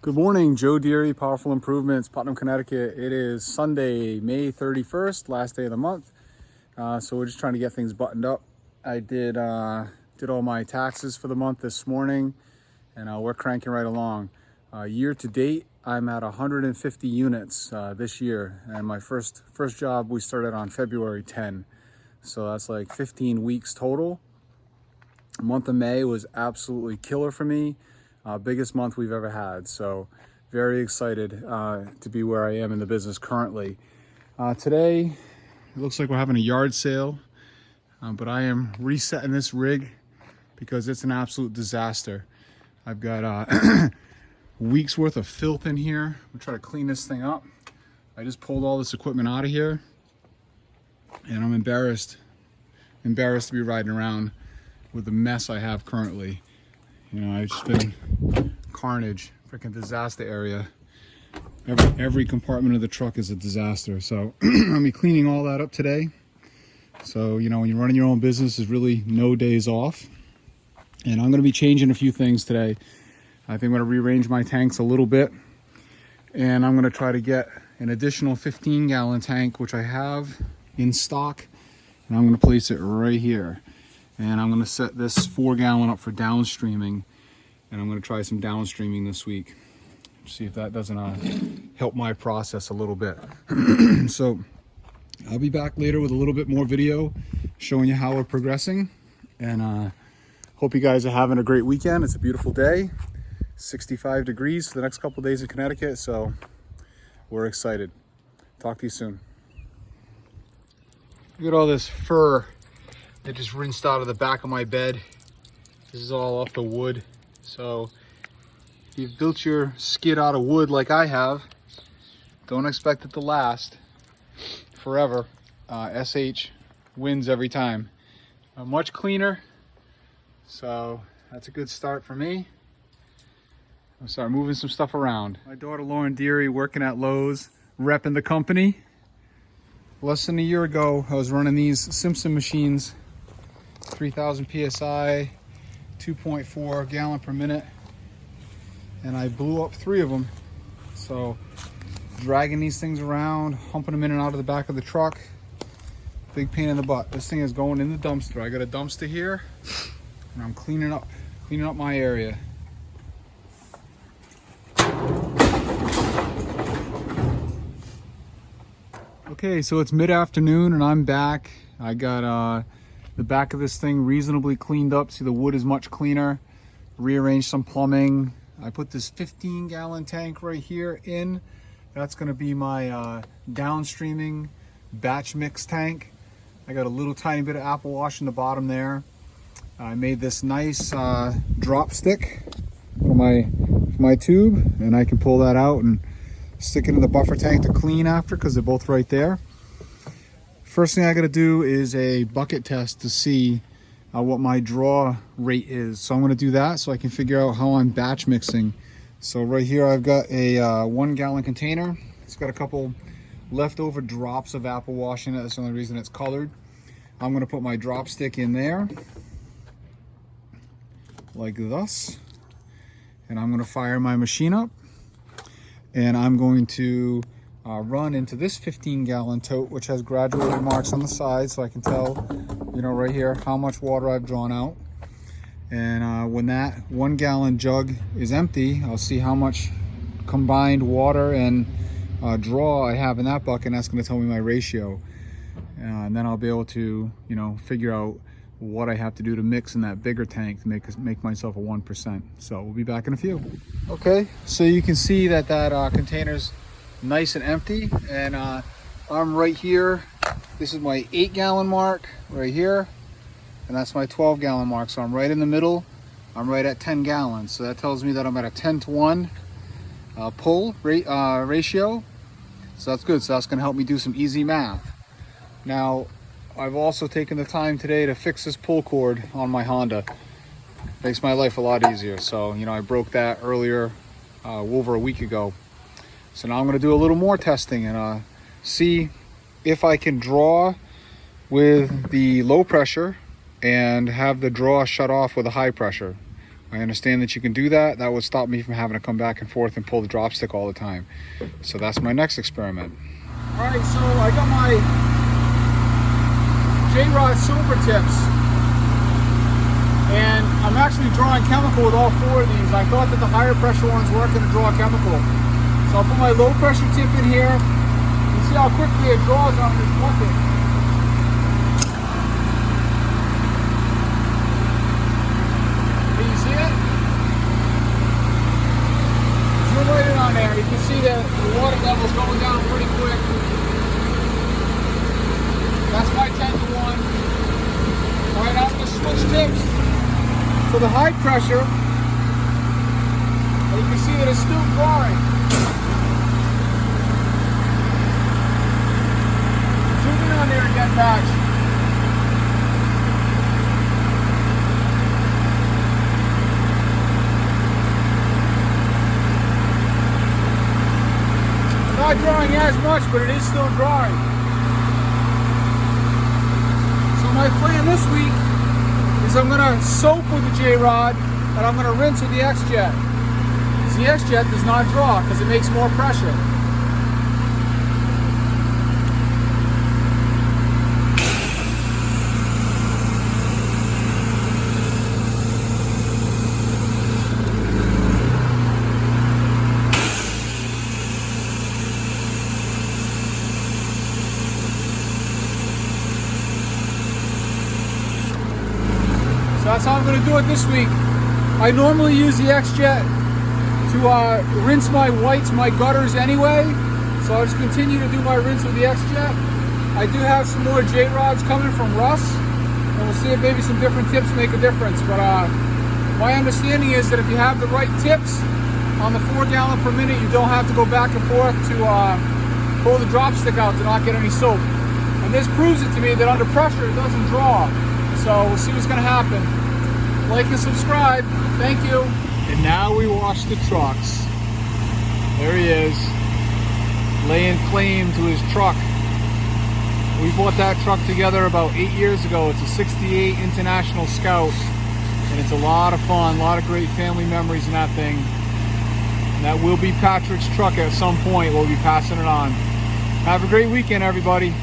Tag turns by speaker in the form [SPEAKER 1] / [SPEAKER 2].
[SPEAKER 1] Good morning, Joe Deary, Powerful Improvements, Putnam, Connecticut. It is Sunday, May 31st, last day of the month. So we're just trying to get things buttoned up. I did all my taxes for the month this morning, and we're cranking right along. Year to date, I'm at 150 units this year, and my first job we started on February 10. So that's like 15 weeks total. The month of May was absolutely killer for me. Biggest month we've ever had. So very excited to be where I am in the business currently. Today, it looks like we're having a yard sale, but I am resetting this rig because it's an absolute disaster. I've got weeks worth of filth in here. We'll try to clean this thing up. I just pulled all this equipment out of here, and I'm embarrassed to be riding around with the mess I have currently. You know, I've just been carnage, freaking disaster area. Every compartment of the truck is a disaster. So I'll be cleaning all that up today. So, you know, when you're running your own business, there's really no days off. And I'm going to be changing a few things today. I think I'm going to rearrange my tanks a little bit. And I'm going to try to get an additional 15-gallon tank, which I have in stock. And I'm going to place it right here. And I'm going to set this 4-gallon up for downstreaming, and I'm going to try some downstreaming this week. See if that doesn't help my process a little bit. So I'll be back later with a little bit more video showing you how we're progressing, and hope you guys are having a great weekend. It's a beautiful day, 65 degrees for the next couple of days in Connecticut, so we're excited. Talk to you soon. Look at all this fur that just rinsed out of the back of my bed. This is all off the wood. So if you've built your skid out of wood like I have, don't expect it to last forever. SH wins every time. Much cleaner, so that's a good start for me. I'll start moving some stuff around. My daughter Lauren Deary working at Lowe's, repping the company. Less than a year ago, I was running these Simpson machines, 3,000 PSI, 2.4 gallon per minute, and I blew up 3 of them. So dragging these things around, humping them in and out of the back of the truck, big pain in the butt. This thing is going in the dumpster. I got a dumpster here, and I'm cleaning up my area. Okay, so it's mid-afternoon and I'm back. I got the back of this thing reasonably cleaned up. See, the wood is much cleaner. Rearranged some plumbing. I put this 15-gallon tank right here in. That's going to be my downstreaming batch mix tank. I got a little tiny bit of apple wash in the bottom there. I made this nice drop stick for my tube, and I can pull that out and stick it in the buffer tank to clean after, because they're both right there. First thing I gotta do is a bucket test to see what my draw rate is. So I'm gonna do that so I can figure out how I'm batch mixing. So right here I've got a 1-gallon container. It's got a couple leftover drops of apple wash in it. That's the only reason it's colored. I'm gonna put my drop stick in there like this, and I'm gonna fire my machine up, and I'm going to run into this 15-gallon tote, which has graduated marks on the side, so I can tell, you know, right here how much water I've drawn out. And when that 1-gallon jug is empty, I'll see how much combined water and draw I have in that bucket, and that's going to tell me my ratio. And then I'll be able to, you know, figure out what I have to do to mix in that bigger tank to make myself a 1%. So we'll be back in a few. Okay, so you can see that container's nice and empty, and I'm right here. This is my 8-gallon mark right here, and that's my 12-gallon mark. So I'm right in the middle. I'm right at 10 gallons. So that tells me that I'm at a 10-to-1 pull rate ratio. So that's good. So that's going to help me do some easy math. Now, I've also taken the time today to fix this pull cord on my Honda. Makes my life a lot easier. So, you know, I broke that earlier, over a week ago. So now I'm going to do a little more testing and see if I can draw with the low pressure and have the draw shut off with a high pressure. I understand that you can do that. That would stop me from having to come back and forth and pull the drop stick all the time. So that's my next experiment. All right, so I got my J-Rod silver tips, and I'm actually drawing chemical with all 4 of these. I thought that the higher pressure ones weren't going to draw chemical. So I'll put my low pressure tip in here. You see how quickly it draws on this bucket. Can you see it? Zoom right in on there. You can see that the water level's going down pretty quick. That's my 10 to 1. All right, I'm going to switch tips to the high pressure. And you can see that it's still drawing. Zoom in on there again, Patch. Not drawing as much, but it is still drawing. My plan this week is I'm going to soak with the J-Rod and I'm going to rinse with the X-Jet. The X-Jet does not draw because it makes more pressure. So that's how I'm going to do it this week. I normally use the X-Jet to rinse my whites, my gutters anyway. So I'll just continue to do my rinse with the X-Jet. I do have some more J-Rods coming from Russ, and we'll see if maybe some different tips make a difference. But my understanding is that if you have the right tips on the 4 gallon per minute, you don't have to go back and forth to pull the drop stick out to not get any soap. And this proves it to me that under pressure it doesn't draw. So we'll see what's going to happen. Like and subscribe. Thank you. And now we wash the trucks. There he is, laying claim to his truck. We bought that truck together about 8 years ago. It's a 68 International Scout, and it's a lot of fun, a lot of great family memories in that thing. And that will be Patrick's truck at some point. We'll be passing it on. Have a great weekend, everybody.